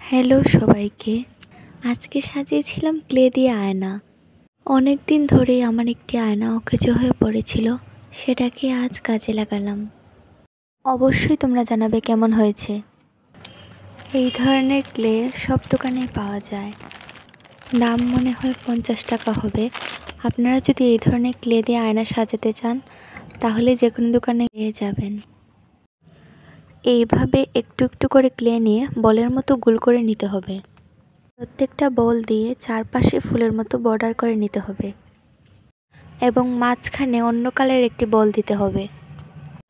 Hello সবাইকে। আজকে সাজিয়েছিলাম clay দিয়ে আয়না। অনেক দিন ধরেই আমার একটি আয়না অকেজো হয়ে পড়েছিল, সেটাকে আজ কাজে লাগালাম। অবশ্যই তোমরা জানাবে কেমন হয়েছে। এই ধরনের ক্লে সব দোকানেই পাওয়া যায়, দাম মনে হয় 50 টাকা হবে। আপনারা যদি এই ধরনের ক্লে দিয়ে আয়না সাজাতে চান তাহলে যে কোনো দোকানে পেয়ে যাবেন। এইভাবে একটু একটু করে ক্লে নিয়ে বলের মতো গোল করে নিতে হবে। প্রত্যেকটা বল দিয়ে চারপাশে ফুলের মতো বর্ডার করে নিতে হবে এবং মাঝখানে অন্য কালারের একটি বল দিতে হবে।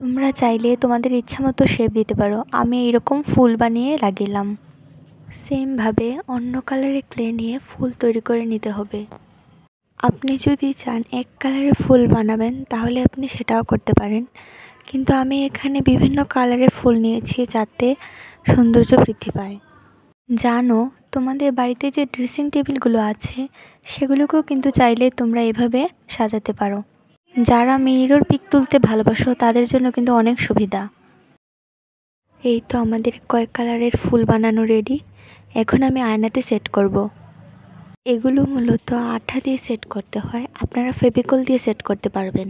তোমরা চাইলে তোমাদের ইচ্ছা মতো শেপ দিতে পারো। আমি এইরকম ফুল বানিয়ে লাগিলাম। সেমভাবে অন্য কালারের ক্লে নিয়ে ফুল তৈরি করে নিতে হবে। আপনি যদি চান এক কালারের ফুল বানাবেন তাহলে আপনি সেটাও করতে পারেন, কিন্তু আমি এখানে বিভিন্ন কালারের ফুল নিয়েছি যাতে সৌন্দর্য বৃদ্ধি পায়। জানো, তোমাদের বাড়িতে যে ড্রেসিং টেবিলগুলো আছে সেগুলোকেও কিন্তু চাইলে তোমরা এভাবে সাজাতে পারো। যারা মিরর পিক তুলতে ভালোবাসো তাদের জন্য কিন্তু অনেক সুবিধা। এই তো আমাদের কয়েক কালারের ফুল বানানো রেডি। এখন আমি আয়নাতে সেট করব। এগুলো মূলত আঠা দিয়ে সেট করতে হয়, আপনারা ফেভিকল দিয়ে সেট করতে পারবেন।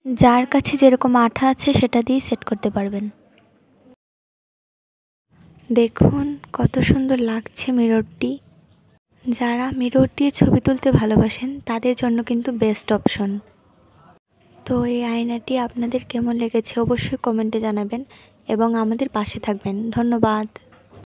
যার কাছে যেরকম আঠা আছে সেটা দিয়ে সেট করতে পারবেন। দেখুন কত সুন্দর লাগছে মিররটি। যারা মিরর দিয়ে ছবি তুলতে ভালোবাসেন তাদের জন্য কিন্তু বেস্ট অপশন। তো এই আয়নাটি আপনাদের কেমন লেগেছে অবশ্যই কমেন্টে জানাবেন এবং আমাদের পাশে থাকবেন। ধন্যবাদ।